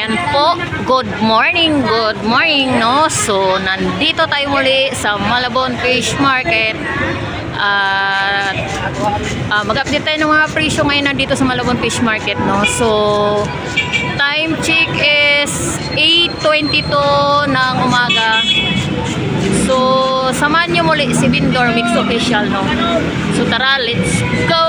Ayan po, good morning, no? So, nandito tayo muli sa Malabon Fish Market. At mag-update tayo ng mga presyo ngayon nandito sa Malabon Fish Market, no? So, time check is 8:22 ng umaga. So, samahan nyo muli si Bindor Mix Official, no? So, tara, let's go!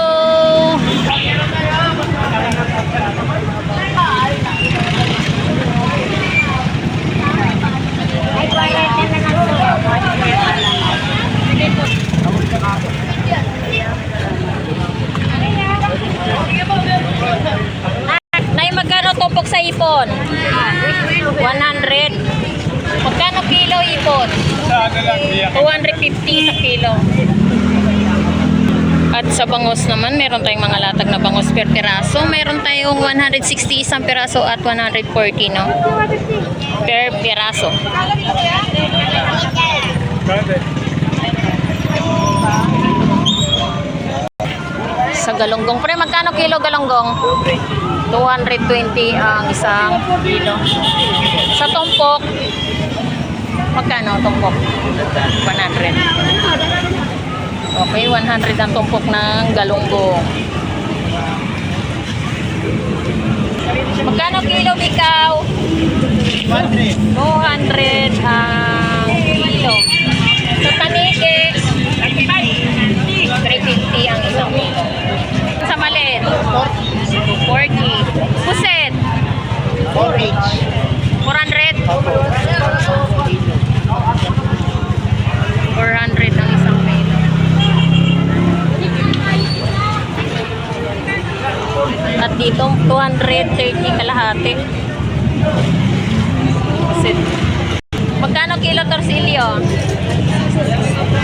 Nay, magkano tumpok sa ipon? 100. Magkano kilo ipon? 250 sa kilo. At sa bangos naman, meron tayong mga latag na bangos per piraso. Meron tayong 160 isang piraso at 140, no? Per piraso. Sa galunggong. Pre, magkano kilo galunggong? 220 ang isang kilo. Sa tumpok, magkano tumpok? 100. Okay, 100 ang tumpok ng galunggong. Magkano kilo bikaw? 200 ang kilo. Sa tanike, 350 ang isang kilo. Sa maliit, 40. Puset, 400. 400 ang isang kilo. At dito 230 kalahati. Puset. Magkano kilo torsilyo?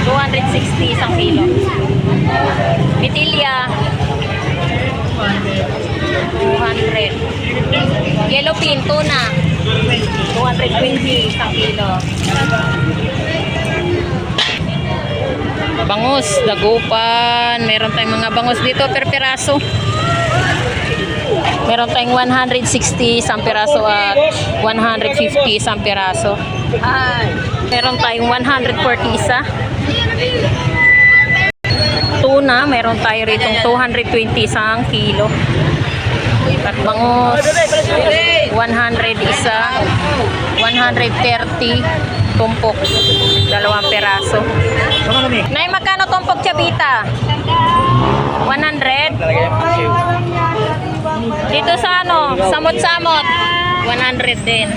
260 isang kilo. Bitilya 200. Yellowfin tuna 220 isang kilo. Bangus, dagupan. Meron tayong mga bangus dito per piraso. Meron tayong 160 isang piraso at 150 isang piraso. Meron tayong 140 isa. Tuna, meron tayo ritong 220 isang kilo. At bangus, 100 isa, 130 tumpok, dalawang piraso. Nay, magkano tumpok chabita? 100? Dito sa ano, samot-samot, 100 din.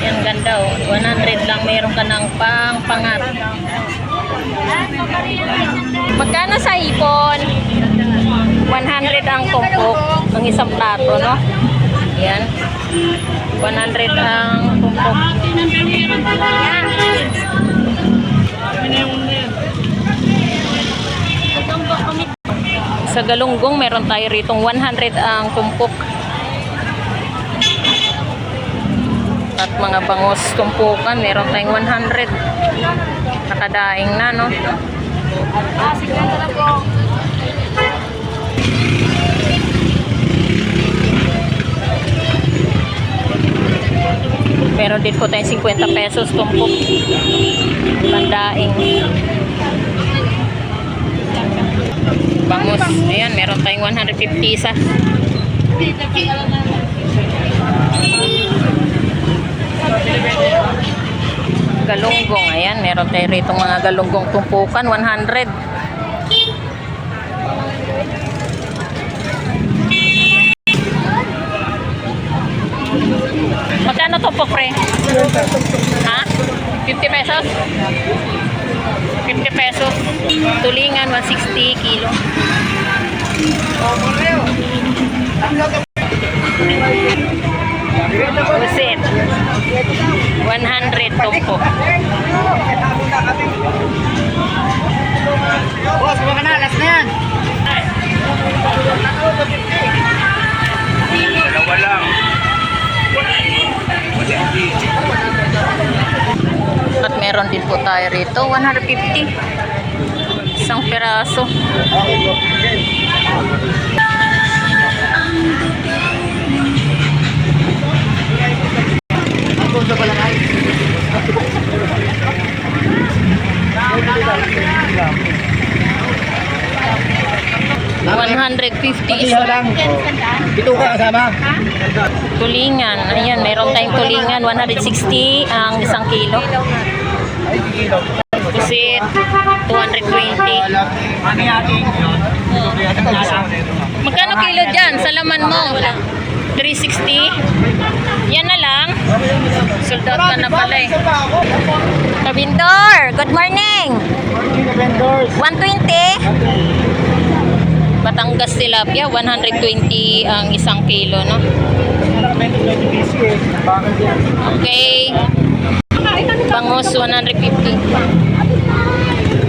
Yan, ganda oh. 100 lang, meron ka ng pang-pangat. Magkano sa hipon? 100 ang tumpok ng isang plato, no? Yan. 100 ang tumpok. Sa galunggong, meron tayo ritong 100 ang tumpok. At mga bangos tumpukan, meron tayong 100. Nakadaing na, no? Meron din po tayong 50 pesos tumpok. Pandaing. Bangus. Ayan, meron tayong 150 isa. Galunggong. Ayan, meron tayo rito mga galunggong tumpukan. 100. Magkano tumpok, pre? Ha? 50 pesos? 50 pesos. Tulingan, 160 kilo. Pusit, 100 tumpok. Boss, baka na, last na yan. Dalawa lang. At meron din po tayo rito, 150. Isang piraso. Ihaw lang. Ito ka kasama. Tulingan. Ayan, meron tayong tulingan. 160 ang isang kilo. Pusit, 220. Ano yaking yun? Magkano kilo dyan? Sa laman mo? 360? Yan na lang. Sold out ka na pala eh. Kabindor, good morning. 120? Batangas tilapia, 120 ang isang kilo, no? Okay. Bangus, 150.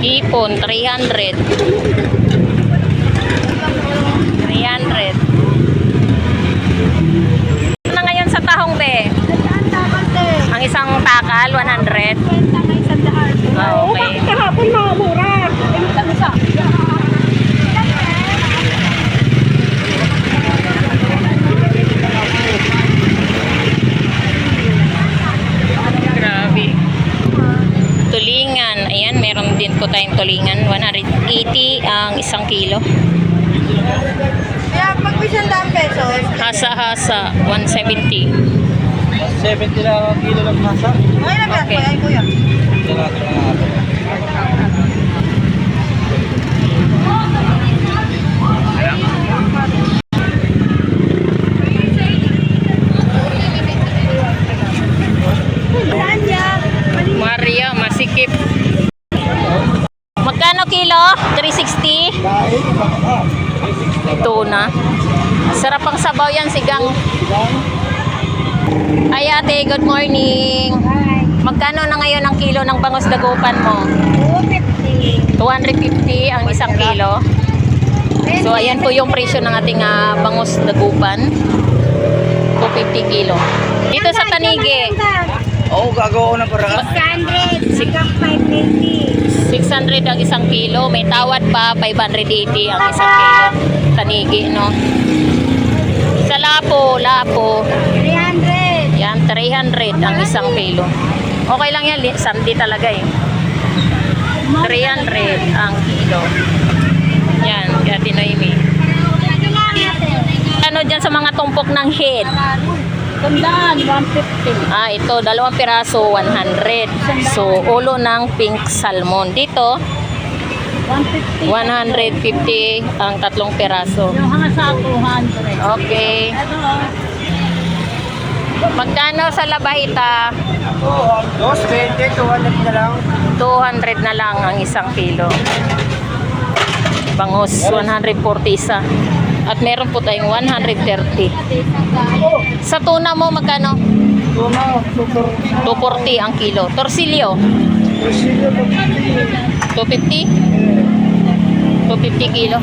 Hipon, 300. 300. Na ngayon sa tahong be? Ang isang takal, 100. Ah, okay. Kahapon mura. Grabe. Tulingan. Ayan, meron din po tayong tulingan. 180 ang isang kilo. Kaya pag may 100 pesos, Hasa-hasa, 170. 70 lang ang kilo ng masa. okay na ba? Okay. Ay, kuya. Ito natin mga ato. Maria, masikip. Magkano kilo? 360? Tuna. Sarap ang sabaw yan, sigang. Ay ate, good morning. Magkano na ngayon ang kilo ng bangus dagupan mo? 250. 250 ang isang kilo. So ayan po yung presyo ng ating bangus dagupan. 250 kilo. Dito sa Tanigi, Oo, gagawa ko ng paraan. 600. Hanggang 580. 600 ang isang kilo. May tawad pa, 580 ang isang kilo. Tanigi, no? Sa Lapo. 300. Yan, 300 ang isang kilo. Okay lang yan, sandi talaga eh. 300 ang kilo. Yan, kaya Tinoymi. Ano dyan sa mga tumpok ng head? Tandaan, 150. Ah, ito, 2 piraso, 100. So, ulo ng pink salmon. Dito, 150. 150 ang 3 piraso. Yung hanga sa 200. Okay. Ito, Magkano sa labahita? 220, 200 na lang. 200 na lang ang isang kilo. Bangus, 140 isa. At meron po tayong 130. Sa tuna mo, magkano? Tuna, 240 ang kilo. Torsilyo, 250? 250 kilo.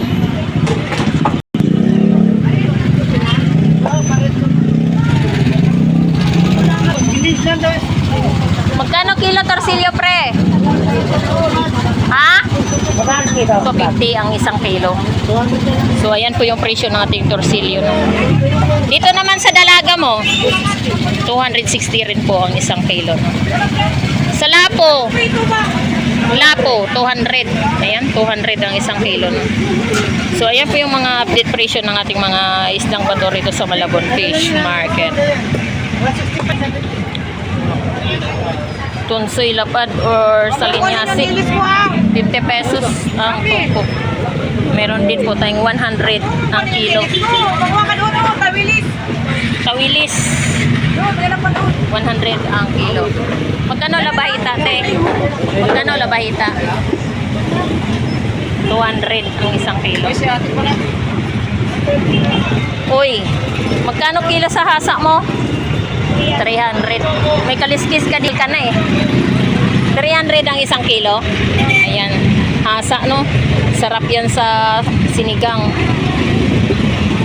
Magkano kilo torsilyo, pre? Ha? 250 ang isang kilo. So, ayan po yung presyo ng ating torsilyo. No? Dito naman sa dalaga mo, 260 rin po ang isang kilo. No? Sa Lapo, 200. Ayan, 200 ang isang kilo. No? So, ayan po yung mga update presyo ng ating mga isdang bato rito sa Malabon Fish Market. Tunsoy lapad or salinyasi, 50 pesos ang tumpok. Meron din po tayong 100 ang kilo. Tawilis, 100 ang kilo. Magkano labahita, te? Magkano labahita? 200 ang isang kilo. Uy, magkano kilo sa hasa mo? 300. May kaliskis ka di ka na eh. 300 ang isang kilo. Ayan. Hasa, no? Sarap yan sa sinigang.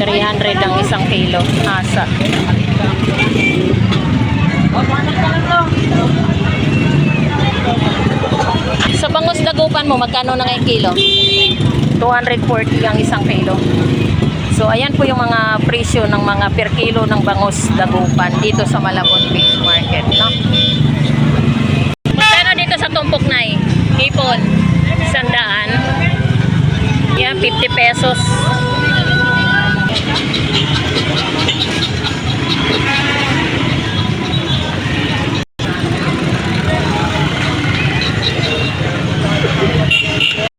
300 ang isang kilo. Hasa. Sa bangus dagupan mo, magkano na ngayon kilo? 240 ang isang kilo. So, ayan po yung mga presyo ng mga per kilo ng bangus dagupan dito sa Malabon Fish Market, no? Magkano dito sa tumpok na Hipon, 100. Yan, 50 pesos.